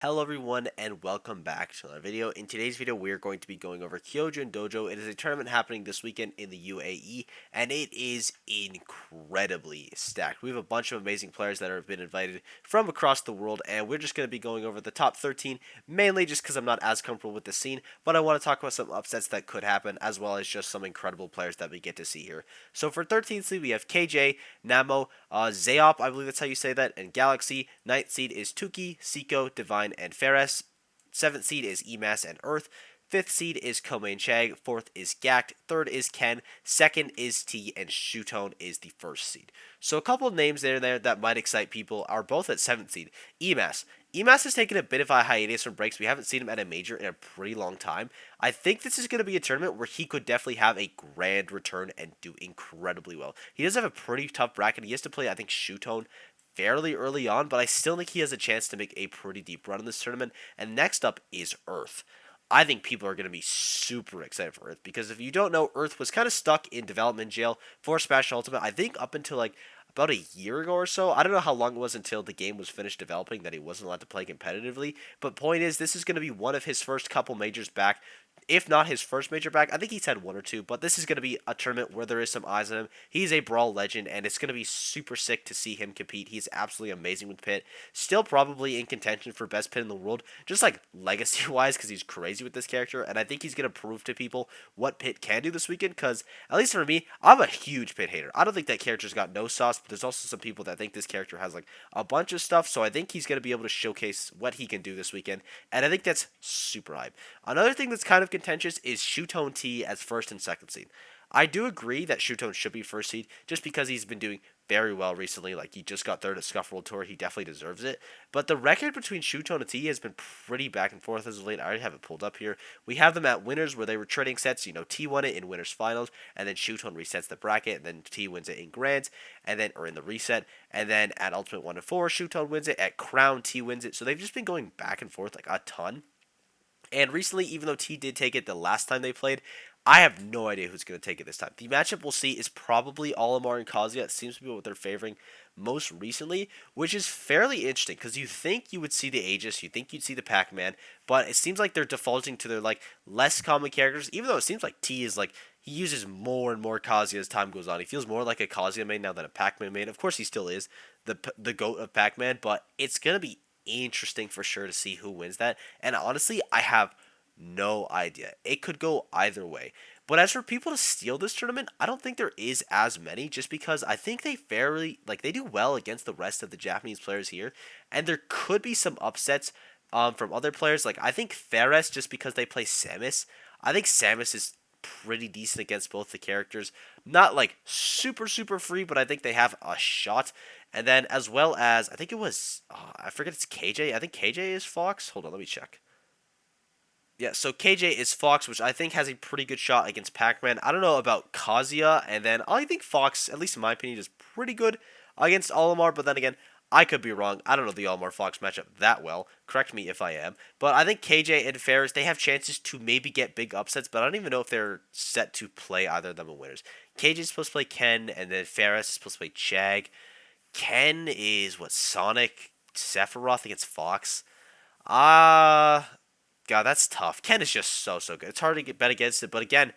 Hello everyone and welcome back to another video. In today's video we are going to be going over Kyojin Dojo. It is a tournament happening this weekend in the UAE and it is incredibly stacked. We have a bunch of amazing players that have been invited from across the world and we're just going to be going over the top 13 mainly just because I'm not as comfortable with the scene, but I want to talk about some upsets that could happen as well as just some incredible players that we get to see here. So for 13th seed we have KJ, Namo, Zeop, I believe that's how you say that, and Galaxy. 9th seed is Tuki, Siko, Divine, and Ferris. 7th seed is Emas and Earth. 5th seed is Kome and Chag. 4th is Gact. 3rd is Ken. 2nd is T. And Shutone is the 1st seed. So a couple of names there that might excite people are both at 7th seed. Emas. Emas has taken a bit of a hiatus from breaks. We haven't seen him at a major in a pretty long time. I think this is going to be a tournament where he could definitely have a grand return and do incredibly well. He does have a pretty tough bracket. He has to play, I think, Shutone fairly early on, but I still think he has a chance to make a pretty deep run in this tournament. And next up is Earth. I think people are going to be super excited for Earth because if you don't know, Earth was kind of stuck in development jail for Smash Ultimate. I think up until like about a year ago or so. I don't know how long it was until the game was finished developing that he wasn't allowed to play competitively. But point is, this is going to be one of his first couple majors back. If not his first major back, I think he's had one or two, but this is going to be a tournament where there is some eyes on him. He's a Brawl legend, and it's going to be super sick to see him compete. He's absolutely amazing with Pit. Still probably in contention for best Pit in the world, just like legacy-wise, because he's crazy with this character, and I think he's going to prove to people what Pit can do this weekend, because, at least for me, I'm a huge Pit hater. I don't think that character's got no sauce, but there's also some people that think this character has, like, a bunch of stuff, so I think he's going to be able to showcase what he can do this weekend, and I think that's super hype. Another thing that's kind of contentious is Shutone T as first and second seed. I do agree that Shutone should be first seed just because he's been doing very well recently. Like, he just got third at Scuff World Tour. He definitely deserves it. But the record between Shutone and T has been pretty back and forth as of late. I already have it pulled up here. We have them at winners where they were trading sets. You know, T won it in winners finals, and then Shutone resets the bracket, and then T wins it in grands, and then or in the reset, and then at Ultimate 1 and 4, Shutone wins it. At Crown, T wins it. So they've just been going back and forth like a ton. And recently, even though T did take it the last time they played, I have no idea who's going to take it this time. The matchup we'll see is probably Olimar and Kazuya. It seems to be what they're favoring most recently, which is fairly interesting because you think you would see the Aegis, you think you'd see the Pac-Man, but it seems like they're defaulting to their like less common characters, even though it seems like T is like he uses more and more Kazuya as time goes on. He feels more like a Kazuya main now than a Pac-Man main. Of course, he still is the GOAT of Pac-Man, but it's going to be interesting for sure to see who wins that. And honestly, I have no idea. It could go either way. But as for people to steal this tournament, I don't think there is as many just because I think they fairly like they do well against the rest of the Japanese players here, and there could be some upsets from other players. Like I think Ferris just because they play Samus. I think Samus is pretty decent against both the characters. Not like super free, but I think they have a shot. And then as well as I think it was I forget it's KJ. I think KJ is Fox. Hold on, let me check. Yeah, so KJ is Fox, which I think has a pretty good shot against Pac-Man. I don't know about Kazuya, and then I think Fox, at least in my opinion, is pretty good against Olimar, but then again, I could be wrong. I don't know the Olimar Fox matchup that well. Correct me if I am. But I think KJ and Ferris, they have chances to maybe get big upsets, but I don't even know if they're set to play either of them in winners. KJ is supposed to play Ken, and then Ferris is supposed to play Chag. Ken is, what, Sonic Sephiroth against Fox? God, that's tough. Ken is just so good. It's hard to get bet against it, but again,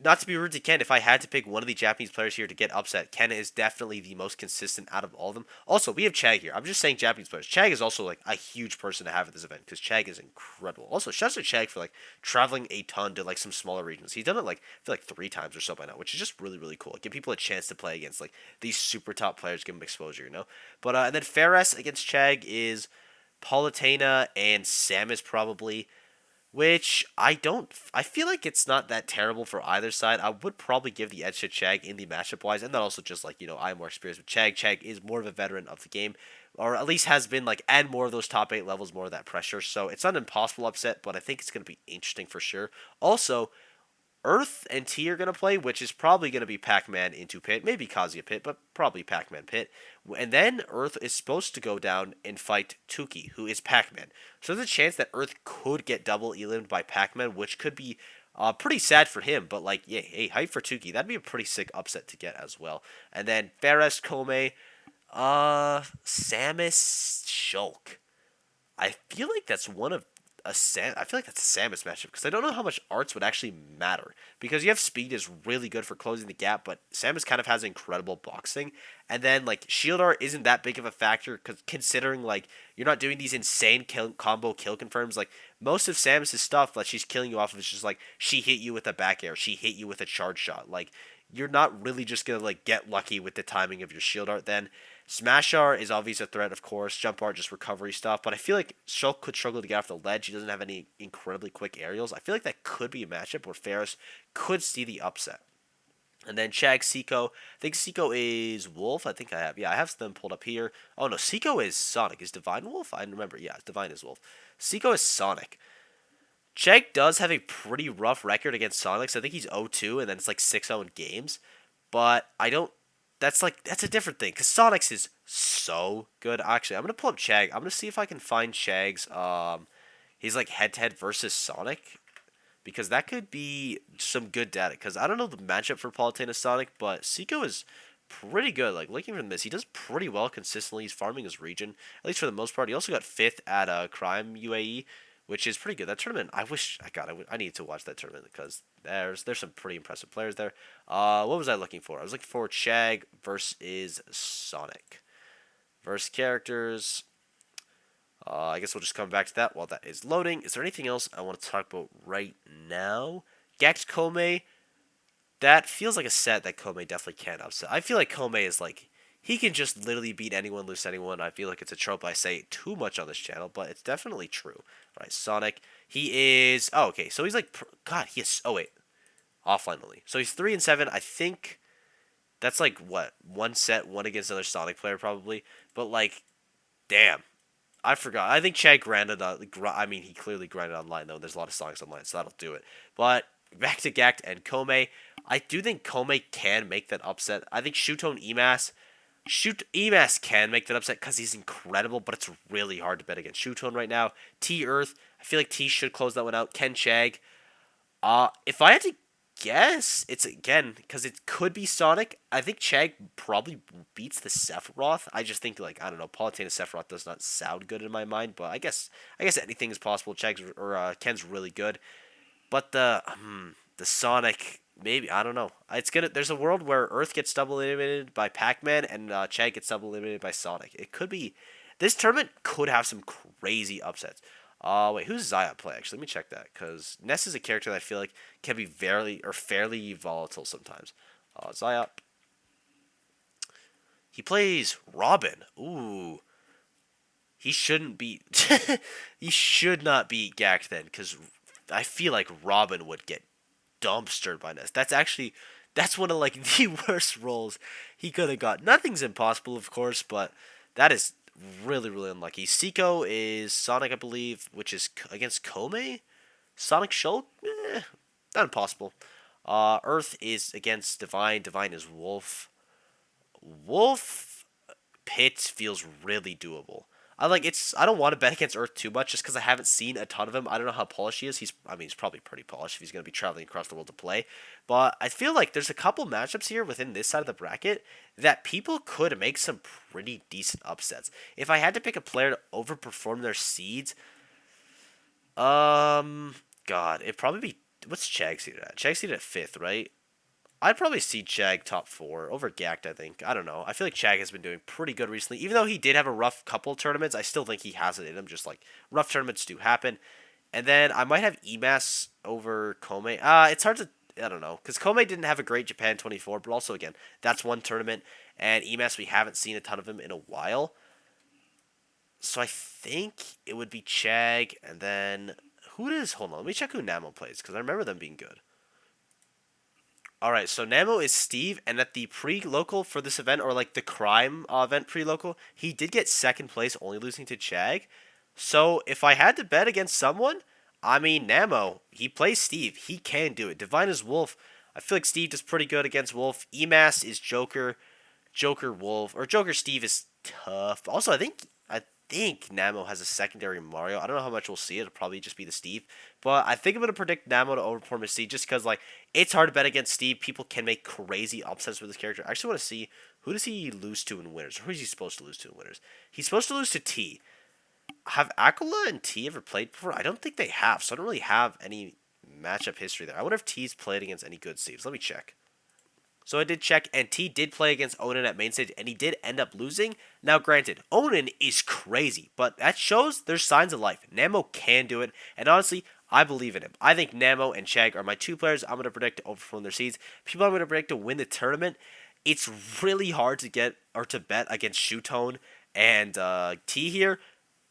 not to be rude to Ken, if I had to pick one of the Japanese players here to get upset, Ken is definitely the most consistent out of all of them. Also, we have Chag here. I'm just saying Japanese players. Chag is also like a huge person to have at this event because Chag is incredible. Also, shouts to Chag for like traveling a ton to like some smaller regions. He's done it like I feel like 3 times or so by now, which is just really cool. Give people a chance to play against like these super top players, give them exposure, you know. But and then Ferris against Chag is Palutena and Samus probably, which I don't. I feel like it's not that terrible for either side. I would probably give the edge to Chag in the matchup wise, and then also just like I'm more experienced with Chag. Chag is more of a veteran of the game, or at least has been like and more of those top 8 levels, more of that pressure. So it's not an impossible upset, but I think it's going to be interesting for sure. Also, Earth and T are going to play, which is probably going to be Pac-Man into Pit, maybe Kazuya Pit, but probably Pac-Man Pit. And then Earth is supposed to go down and fight Tuki, who is Pac-Man. So there's a chance that Earth could get double eliminated by Pac-Man, which could be pretty sad for him. But like, yeah, hey, hype for Tuki. That'd be a pretty sick upset to get as well. And then Ferris, Kome, Samus, Shulk. I feel like that's one of I feel like that's a Samus matchup because I don't know how much arts would actually matter because you have speed is really good for closing the gap, but Samus kind of has incredible boxing, and then like shield art isn't that big of a factor because considering like you're not doing these insane combo kill confirms. Like most of Samus's stuff that she's killing you off of is just like she hit you with a back air, she hit you with a charge shot. Like you're not really just gonna like get lucky with the timing of your shield art then. Smash art is obviously a threat, of course. Jump art, just recovery stuff. But I feel like Shulk could struggle to get off the ledge. He doesn't have any incredibly quick aerials. I feel like that could be a matchup where Ferris could see the upset. And then Chag, Seiko. I think Seiko is Wolf. I think I have. Yeah, I have them pulled up here. Oh, no. Seiko is Sonic. Is Divine Wolf? I remember. Yeah, Divine is Wolf. Seiko is Sonic. Chag does have a pretty rough record against Sonic. So I think he's 0-2, and then it's like 6-0 in games. But I don't. That's a different thing because Sonic's is so good. Actually, I'm gonna pull up Chag. I'm gonna see if I can find Chag's he's like head to head versus Sonic because that could be some good data. Because I don't know the matchup for Palutena Sonic, but Seiko is pretty good. Like looking from this, he does pretty well consistently. He's farming his region at least for the most part. He also got 5th at Crime UAE, which is pretty good. That tournament, I need to watch that tournament because there's some pretty impressive players there. What was I looking for? I was looking for Chag versus Sonic. Versus characters. I guess we'll just come back to that while that is loading. Is there anything else I want to talk about right now? Gax Kome. That feels like a set that Kome definitely can upset. I feel like Kome is like, he can just literally beat anyone, lose anyone. I feel like it's a trope I say too much on this channel, but it's definitely true. All right, Sonic. He is... Oh, okay. So he's like... God, he is... Oh, wait. Offline only. So he's 3-7. I think that's like, what? One set, one against another Sonic player probably. But like, damn. I forgot. I think Chad grinded on... I mean, he clearly grinded online, though. There's a lot of Sonics online, so that'll do it. But back to Gact and Kome. I do think Kome can make that upset. I think Shutone Emas can make that upset because he's incredible, but it's really hard to bet against Shutone right now. T Earth, I feel like T should close that one out. Ken Chag. If I had to guess, it's again because it could be Sonic. I think Chag probably beats the Sephiroth. I just think like I don't know, Palutena Sephiroth does not sound good in my mind, but I guess anything is possible. Chag's or Ken's really good, but the Sonic. Maybe I don't know. It's gonna. There's a world where Earth gets double eliminated by Pac-Man and Chag gets double eliminated by Sonic. It could be. This tournament could have some crazy upsets. Wait, who's Zaya play? Actually, let me check that because Ness is a character that I feel like can be fairly volatile sometimes. Zaya. He plays Robin. Ooh. He shouldn't beat. He should not beat Gact then because I feel like Robin would get dumpstered by Ness. That's one of like the worst roles he could have got. Nothing's impossible, of course, but that is really, really unlucky. Seiko is Sonic, I believe, which is against Kome. Sonic Shulk, not impossible. Earth is against Divine. Divine is Wolf. Wolf Pit feels really doable. I don't want to bet against Earth too much just because I haven't seen a ton of him. I don't know how polished he is. He's probably pretty polished if he's going to be traveling across the world to play. But I feel like there's a couple matchups here within this side of the bracket that people could make some pretty decent upsets. If I had to pick a player to overperform their seeds, God, it'd probably be, what's Chag seeded at? Chag seeded at 5th, right? I'd probably see Chag top 4 over Gact, I think. I don't know. I feel like Chag has been doing pretty good recently. Even though he did have a rough couple tournaments, I still think he has it in him. Just like rough tournaments do happen. And then I might have Emas over Kome. It's hard to, I don't know. Because Kome didn't have a great Japan 24, but also, again, that's one tournament. And Emas, we haven't seen a ton of him in a while. So I think it would be Chag. And then, hold on, let me check who Namo plays. Because I remember them being good. Alright, so Namo is Steve, and at the pre-local for this event, or like the crime event pre-local, he did get 2nd place, only losing to Chag. So if I had to bet against someone, I mean Namo, he plays Steve, he can do it. Divine is Wolf, I feel like Steve does pretty good against Wolf. Emas is Joker, Joker Wolf, or Joker Steve is tough. Also, I think Namo has a secondary Mario. I don't know how much we'll see. It'll probably just be the Steve. But I think I'm going to predict Namo to overperform his Steve just because, like, it's hard to bet against Steve. People can make crazy upsets with this character. I actually want to see who does he lose to in winners? Or who is he supposed to lose to in winners? He's supposed to lose to T. Have Aquila and T ever played before? I don't think they have, so I don't really have any matchup history there. I wonder if T's played against any good Steves. Let me check. So I did check, and T did play against Onan at main stage, and he did end up losing. Now, granted, Onan is crazy, but that shows there's signs of life. Namo can do it, and honestly, I believe in him. I think Namo and Chag are my two players I'm going to predict to overperform their seeds. People I'm going to predict to win the tournament. It's really hard to get or to bet against Shutone and T here,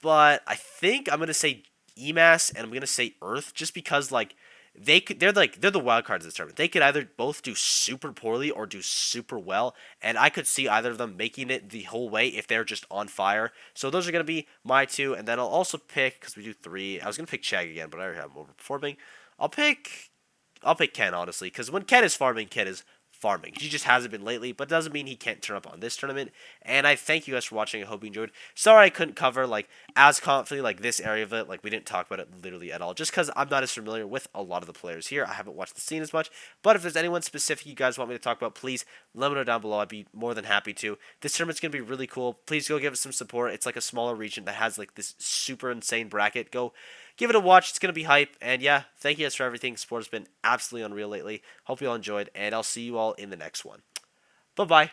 but I think I'm going to say EMAS and I'm going to say Earth just because, like, they're the wild cards of this tournament. They could either both do super poorly or do super well, and I could see either of them making it the whole way if they're just on fire. So those are gonna be my two, and then I'll also pick, because we do three. I was gonna pick Chag again, but I already have him overperforming. I'll pick Ken, honestly, because when Ken is farming, Ken is farming. He just hasn't been lately, but doesn't mean he can't turn up on this tournament. And I thank you guys for watching. I hope you enjoyed. Sorry I couldn't cover like as confidently like this area of it. Like we didn't talk about it literally at all, just because I'm not as familiar with a lot of the players here. I haven't watched the scene as much. But if there's anyone specific you guys want me to talk about, please let me know down below. I'd be more than happy to. This tournament's gonna be really cool. Please go give it some support. It's like a smaller region that has like this super insane bracket. Go give it a watch. It's going to be hype. And yeah, thank you guys for everything. Sport has been absolutely unreal lately. Hope you all enjoyed, and I'll see you all in the next one. Bye-bye.